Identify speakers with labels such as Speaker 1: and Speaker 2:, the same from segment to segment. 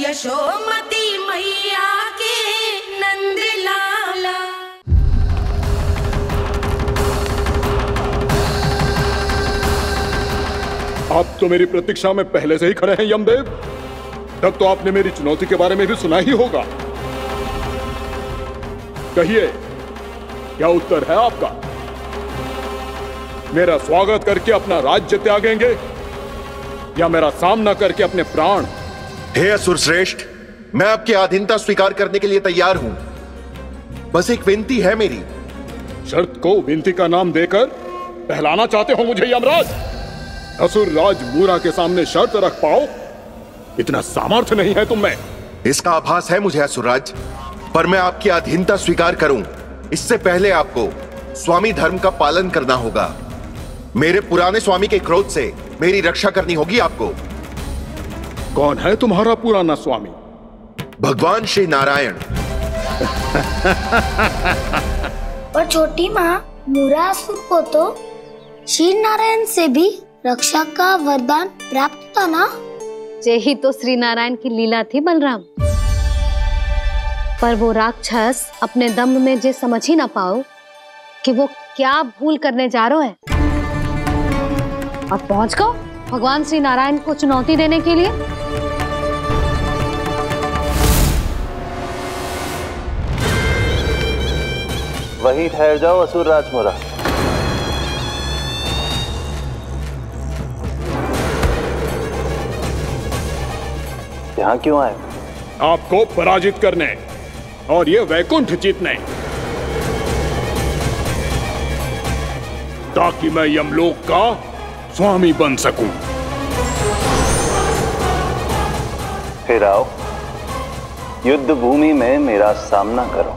Speaker 1: यशोमती मैया के नंद लाला।
Speaker 2: आप तो मेरी प्रतीक्षा में पहले से ही खड़े हैं यमदेव। तब तो आपने मेरी चुनौती के बारे में भी सुना ही होगा। कहिए, क्या उत्तर है आपका? मेरा स्वागत करके अपना राज्य त्यागेंगे या मेरा सामना करके अपने प्राण?
Speaker 3: हे असुर श्रेष्ठ, मैं आपकी अधीनता स्वीकार करने के लिए तैयार हूं। बस एक विनती है मेरी।
Speaker 2: शर्त को विनती का नाम देकर पहलाना चाहते हो मुझे यमराज? असुर राज मूरा के सामने शर्त रख पाओ, इतना सामर्थ्य नहीं है तुम में।
Speaker 3: इसका आभास है मुझे असुरराज, पर मैं आपकी अधीनता स्वीकार करूं इससे पहले आपको स्वामी धर्म का पालन करना होगा। मेरे पुराने स्वामी के क्रोध से मेरी रक्षा करनी होगी आपको।
Speaker 2: कौन है तुम्हारा पुराना स्वामी?
Speaker 3: भगवान श्री नारायण।
Speaker 4: और छोटी माँ, मूरासुर को तो श्री नारायण से भी रक्षा का वरदान प्राप्त था ना?
Speaker 5: यही तो श्री नारायण की लीला थी बलराम। पर वो राक्षस अपने दम में जे समझ ही ना पाओ कि वो क्या भूल करने जा रहा है। अब पहुंच गो भगवान श्री नारायण को चुनौती देने के लिए।
Speaker 6: वहीं ठहर जाओ असुर राज मूरा। यहाँ क्यों आए?
Speaker 2: आपको पराजित करने और ये वैकुंठ जीतने, ताकि मैं यमलोक का स्वामी बन सकूं।
Speaker 6: फिर आओ, युद्ध भूमि में मेरा सामना करो।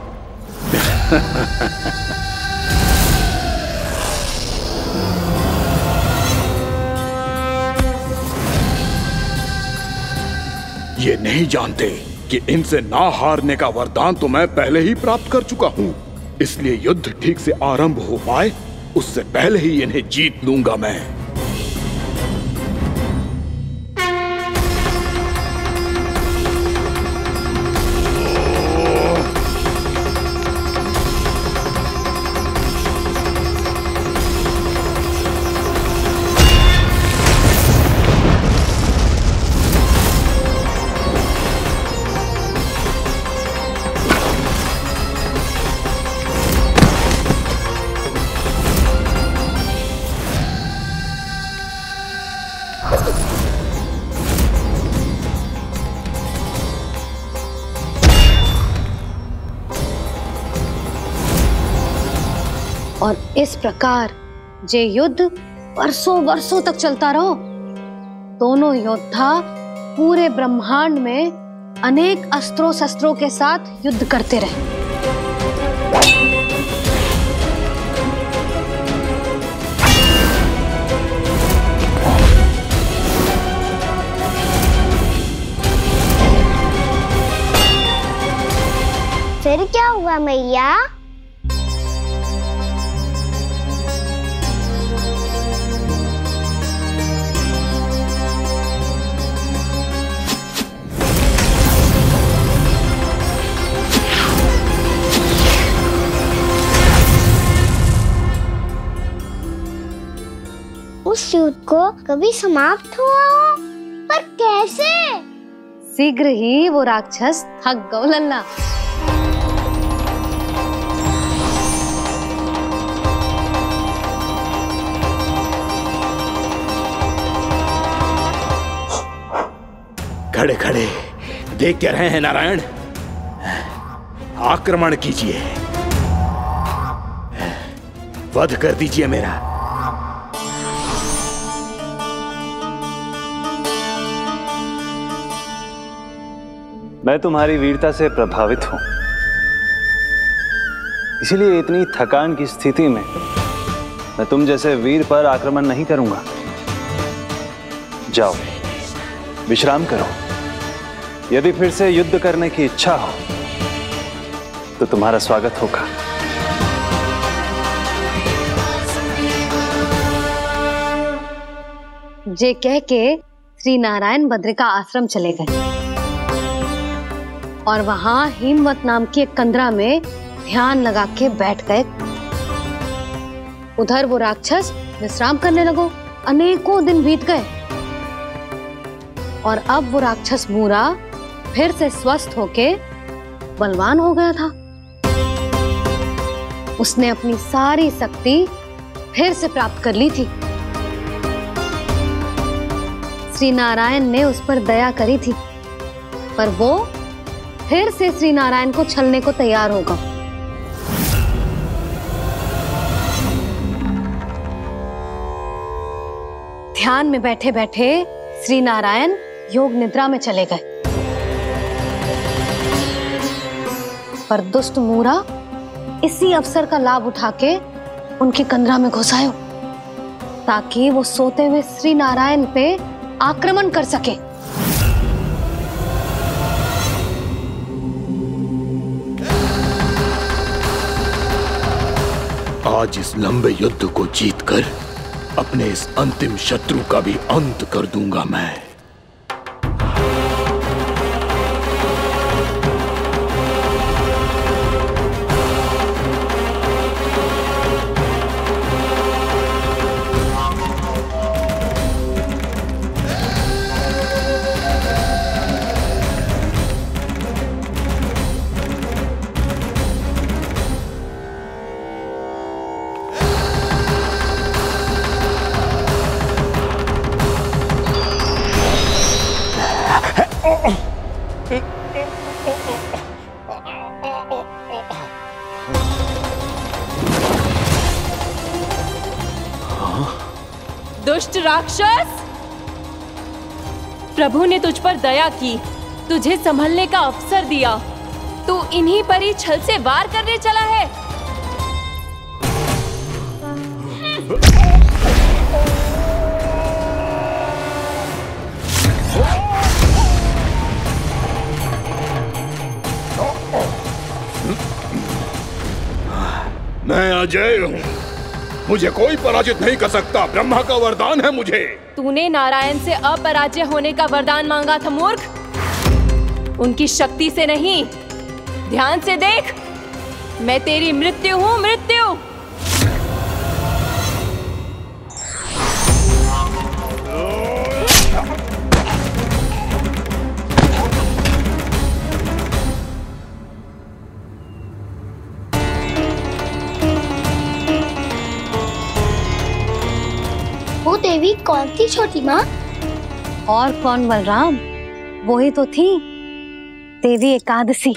Speaker 2: ये नहीं जानते कि इनसे ना हारने का वरदान तो मैं पहले ही प्राप्त कर चुका हूं। इसलिए युद्ध ठीक से आरंभ हो पाए उससे पहले ही इन्हें जीत लूंगा मैं।
Speaker 5: और इस प्रकार ये युद्ध वर्षों वर्षों तक चलता रहो। दोनों योद्धा पूरे ब्रह्मांड में अनेक अस्त्रों शस्त्रों के साथ युद्ध करते रहे।
Speaker 4: फिर क्या हुआ मैया? उस युद्ध को कभी समाप्त हुआ हो, पर कैसे?
Speaker 5: शीघ्र ही वो राक्षस थक गौ लल्ला।
Speaker 2: खड़े खड़े देख क्या रहे हैं नारायण? आक्रमण कीजिए, वध कर दीजिए मेरा।
Speaker 6: मैं तुम्हारी वीरता से प्रभावित हूं, इसीलिए इतनी थकान की स्थिति में मैं तुम जैसे वीर पर आक्रमण नहीं करूंगा। जाओ विश्राम करो। यदि फिर से युद्ध करने की इच्छा हो तो तुम्हारा स्वागत होगा।
Speaker 5: जे कह के श्री नारायण बद्रिका आश्रम चले गए। और वहां हिमवत नाम की एक कंदरा में ध्यान लगा के बैठ गए। उधर वो राक्षस विश्राम करने लगो। अनेकों दिन बीत गए और अब वो राक्षस मूरा फिर से स्वस्थ होके बलवान हो गया था। उसने अपनी सारी शक्ति फिर से प्राप्त कर ली थी। श्री नारायण ने उस पर दया करी थी, पर वो फिर से श्री नारायण को छलने को तैयार होगा। ध्यान में बैठे बैठे श्री नारायण योग निद्रा में चले गए, पर दुष्ट मूरा इसी अवसर का लाभ उठा के उनकी कंदरा में घुस आयो ताकि वो सोते हुए श्री नारायण पे आक्रमण कर सके।
Speaker 2: आज इस लंबे युद्ध को जीतकर अपने इस अंतिम शत्रु का भी अंत कर दूंगा मैं।
Speaker 1: दुष्ट राक्षस, प्रभु ने तुझ पर दया की, तुझे संभलने का अवसर दिया। तू इन्हीं पर ही छल से वार करने चला है।
Speaker 2: मैं अजय हूँ, मुझे कोई पराजित नहीं कर सकता। ब्रह्मा का वरदान है मुझे।
Speaker 1: तूने नारायण से अपराजय होने का वरदान मांगा था मूर्ख, उनकी शक्ति से नहीं। ध्यान से देख, मैं तेरी मृत्यु हूँ, मृत्यु।
Speaker 4: वो देवी कौन थी छोटी माँ?
Speaker 5: और कौन बलराम, वो ही तो थी देवी एकादशी।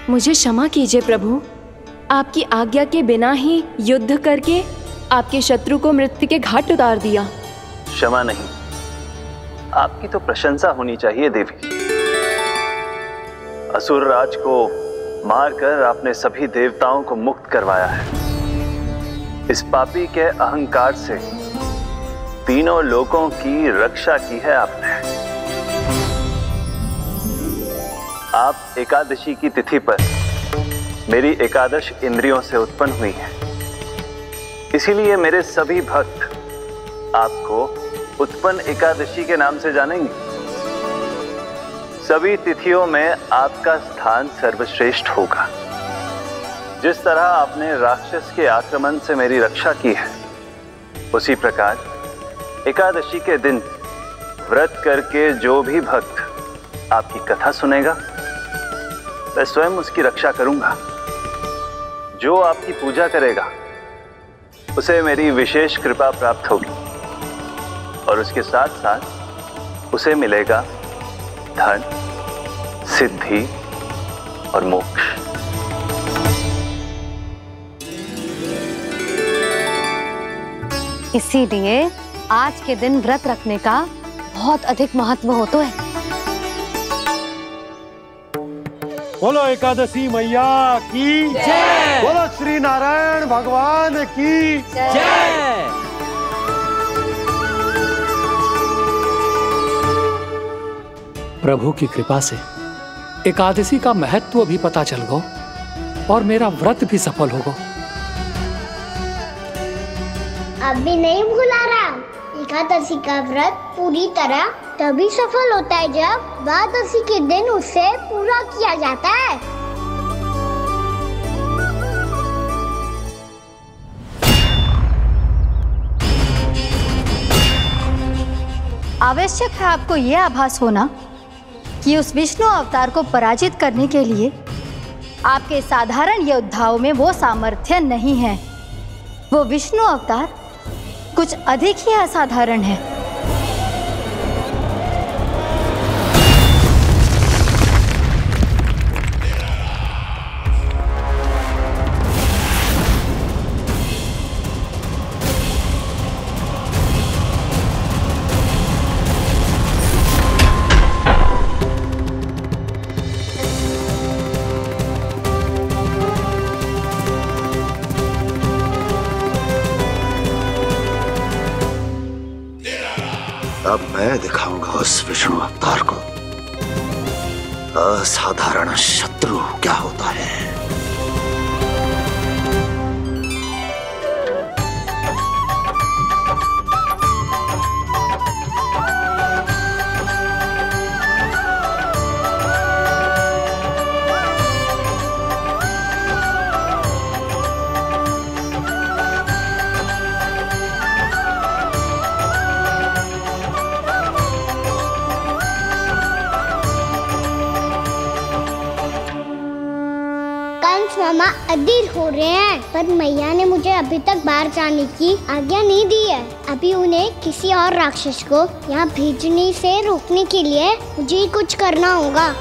Speaker 1: मुझे क्षमा कीजिए प्रभु, आपकी आज्ञा के बिना ही युद्ध करके आपके शत्रु को मृत्यु के घाट उतार दिया।
Speaker 6: क्षमा नहीं, आपकी तो प्रशंसा होनी चाहिए देवी। असुर राज को मारकर आपने सभी देवताओं को मुक्त करवाया है। इस पापी के अहंकार से तीनों लोकों की रक्षा की है आपने। आप एकादशी की तिथि पर मेरी एकादश इंद्रियों से उत्पन्न हुई हैं। इसीलिए मेरे सभी भक्त आपको उत्पन्न एकादशी के नाम से जानेंगे। सभी तिथियों में आपका स्थान सर्वश्रेष्ठ होगा। जिस तरह आपने राक्षस के आक्रमण से मेरी रक्षा की है, उसी प्रकार एकादशी के दिन व्रत करके जो भी भक्त आपकी कथा सुनेगा, मैं स्वयं उसकी रक्षा करूंगा। जो आपकी पूजा करेगा उसे मेरी विशेष कृपा प्राप्त होगी और उसके साथ साथ उसे मिलेगा धन, सिद्धि और मोक्ष।
Speaker 5: इसीलिए आज के दिन व्रत रखने का बहुत अधिक महत्व होता है।
Speaker 7: बोलो एकादशी मैया की जय। बोलो श्री नारायण भगवान की जय।
Speaker 8: प्रभु की कृपा से एकादशी का महत्व भी पता चल गो और मेरा व्रत भी सफल होगा।
Speaker 4: अब भी नहीं भूला राम, एकादशी का व्रत पूरी तरह तभी सफल होता है जब द्वादशी के दिन उसे पूरा किया जाता है।
Speaker 9: आवश्यक है आपको यह आभास होना कि उस विष्णु अवतार को पराजित करने के लिए आपके साधारण योद्धाओं में वो सामर्थ्य नहीं है। वो विष्णु अवतार कुछ अधिक ही असाधारण है।
Speaker 10: अब मैं दिखाऊंगा उस विष्णु अवतार को असाधारण शत्रु क्या होता है।
Speaker 4: मामा अधीर हो रहे हैं, पर मैया ने मुझे अभी तक बाहर जाने की आज्ञा नहीं दी है। अभी उन्हें किसी और राक्षस को यहाँ भेजने से रोकने के लिए मुझे ही कुछ करना होगा।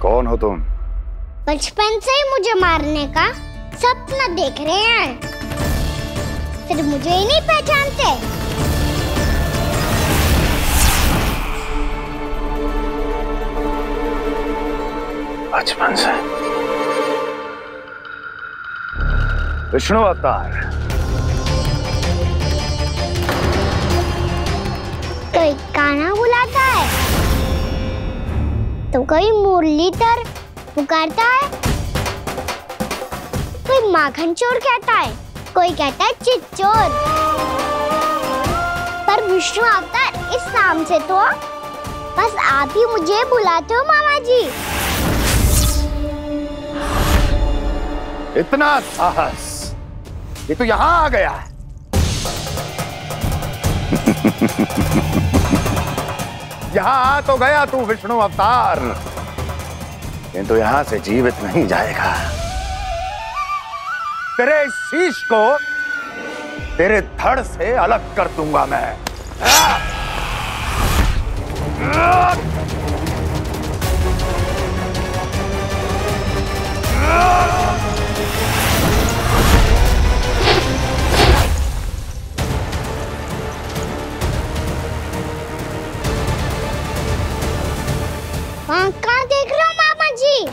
Speaker 10: कौन हो तुम?
Speaker 4: बचपन से ही मुझे मारने का सपना देख रहे हैं, फिर मुझे ही नहीं पहचानते।
Speaker 10: बचपन से विष्णु अवतार।
Speaker 4: कोई कान्हा बुलाता है तो कोई मुरलीधर पुकारता है, कोई माखन चोर कहता है, कोई कहता है चिच्चोर। पर विष्णु अवतार इस नाम से तो बस आप ही मुझे बुलाते हो मामा जी।
Speaker 10: इतना साहस, ये तो यहाँ आ गया है। यहाँ आ तो गया तू विष्णु अवतार, किंतु यहाँ से जीवित नहीं जाएगा। तेरे शीश को तेरे धड़ से अलग कर दूंगा मैं।
Speaker 4: वहाँ कहाँ देख रहे हो मामा जी?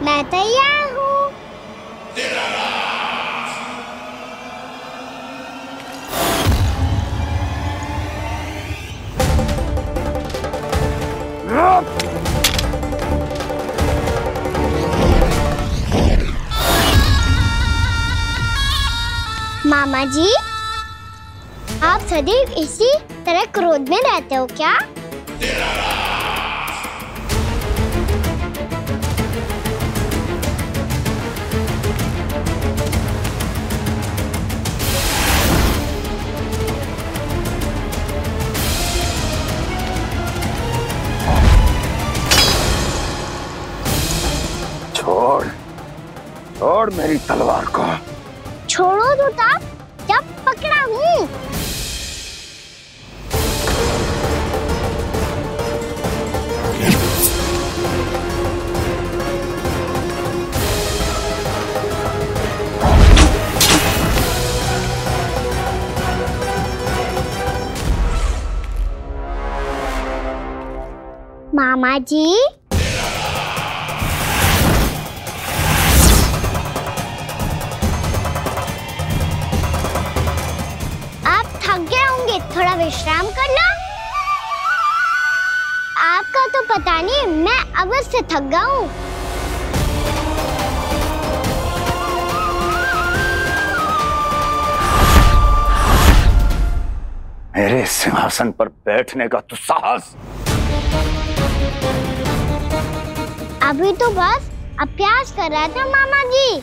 Speaker 4: मैं तैयार हूँ। मामा जी, आप सदैव इसी तरह क्रोध में रहते हो क्या?
Speaker 10: छोड़, छोड़ मेरी तलवार को।
Speaker 4: छोड़ो तो तब जब पकड़ा हूँ। मामा जी, आप थक गए होंगे, थोड़ा विश्राम कर लो। आपका तो पता नहीं, मैं अवश्य से थक गया हूँ।
Speaker 10: मेरे सिंहासन पर बैठने का तो साहस।
Speaker 4: अभी तो बस अभ्यास कर रहा था मामा जी।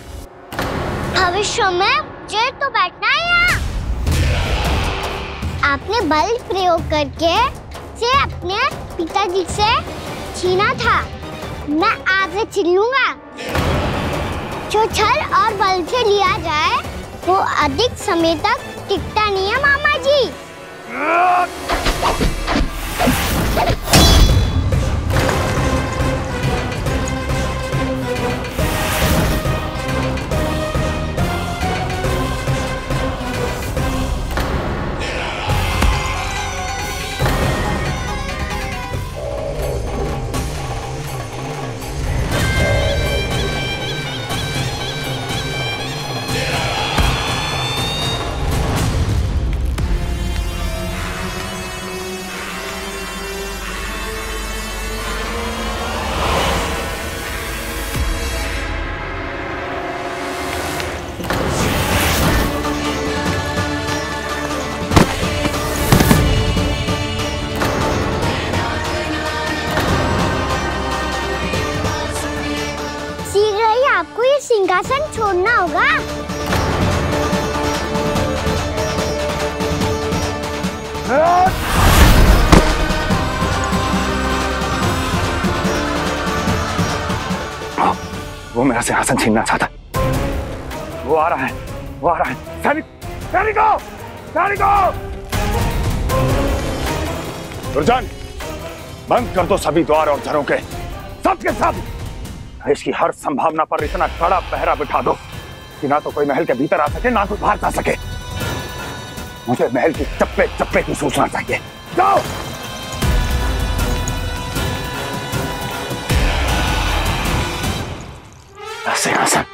Speaker 4: भविष्य में मुझे तो बैठना है यहाँ। आपने बल प्रयोग करके से अपने पिताजी से छीना था, मैं आपसे छीन लूंगा। जो छल और बल से लिया जाए वो अधिक समय तक टिकता नहीं है मामा जी। आपको ये सिंहासन छोड़ना होगा।
Speaker 10: वो मेरा सिंहासन छीनना चाहता। वो आ रहा है, वो आ रहा है। सैनिकों, सैनिकों! दुर्जन, बंद कर दो सभी द्वार और घरों के, सब के सब। इसकी हर संभावना पर इतना कड़ा पहरा बिठा दो कि ना तो कोई महल के भीतर आ सके, ना तो बाहर जा सके। मुझे महल की चप्पे चप्पे की सूचना चाहिए। जाओ। सिंहासन।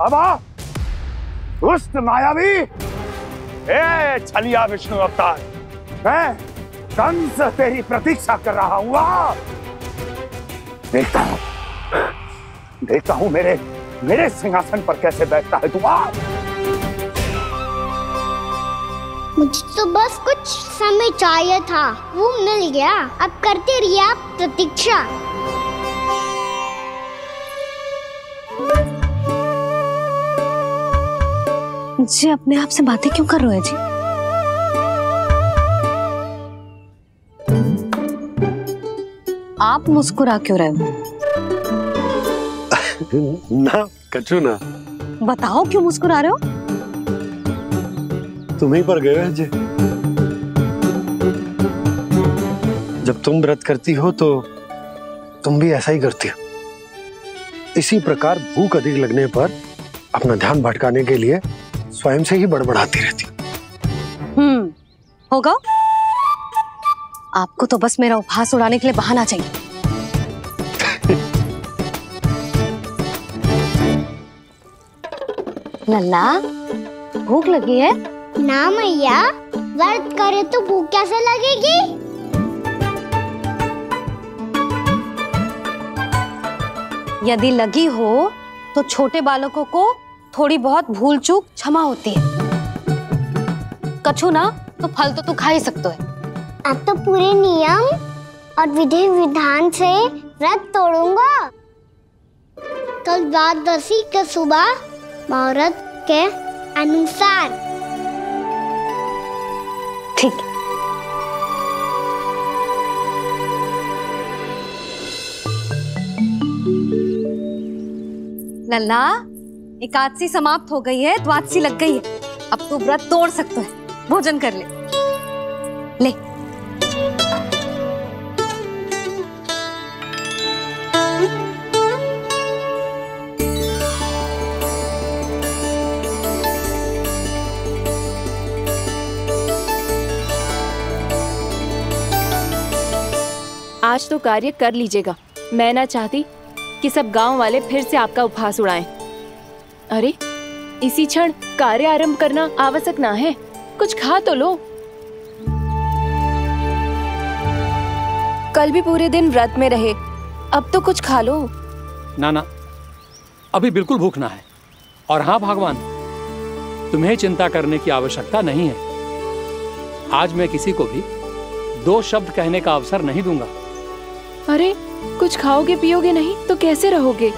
Speaker 10: अब आ, दुष्ट मायावी, ए छलिया विष्णु अवतार, मैं कंस तेरी प्रतीक्षा कर रहा हूँ। देखता हूँ मेरे सिंहासन पर कैसे बैठता है तू।
Speaker 4: मुझे तो बस कुछ समय चाहिए था, वो मिल गया। अब करते रहिए आप प्रतीक्षा।
Speaker 5: जी अपने आप से बातें क्यों कर रहे हो जी? आप मुस्कुरा क्यों रहे हो?
Speaker 7: ना कचू ना।
Speaker 5: बताओ क्यों मुस्कुरा रहे हो?
Speaker 7: तुम ही पर गए हो जी। जब तुम व्रत करती हो तो तुम भी ऐसा ही करती हो। इसी प्रकार भूख अधिक लगने पर अपना ध्यान भटकाने के लिए स्वयं से ही बड़बड़ाती रहती।
Speaker 5: होगा। आपको तो बस मेरा उपहास उड़ाने के लिए बहाना चाहिए। लल्ला, भूख लगी है?
Speaker 4: ना मैया, व्रत करे तो भूख कैसे लगेगी?
Speaker 5: यदि लगी हो तो छोटे बालकों को थोड़ी बहुत भूल चूक क्षमा होती है। कछु ना तो फल तो तू खा ही सकते है।
Speaker 4: अब तो पूरे नियम और विधि विधान से व्रत तोड़ूंगा। कल द्वादशी के सुबह मुहूर्त के अनुसार।
Speaker 5: ठीक है। लल्ला, एकादशी समाप्त हो गई है, द्वादशी लग गई है। अब तू व्रत तोड़ सकता है। भोजन कर ले। ले।
Speaker 1: आज तो कार्य कर लीजिएगा। मैं ना चाहती कि सब गांव वाले फिर से आपका उपहास उड़ाएं। अरे इसी क्षण कार्य आरंभ करना आवश्यक ना है, कुछ खा तो लो। कल भी पूरे दिन व्रत में रहे, अब तो कुछ खा लो।
Speaker 8: ना, अभी बिल्कुल भूख ना है। और हाँ भगवान, तुम्हें चिंता करने की आवश्यकता नहीं है। आज मैं किसी को भी 2 शब्द कहने का अवसर नहीं दूंगा।
Speaker 1: अरे कुछ खाओगे पियोगे नहीं तो कैसे रहोगे?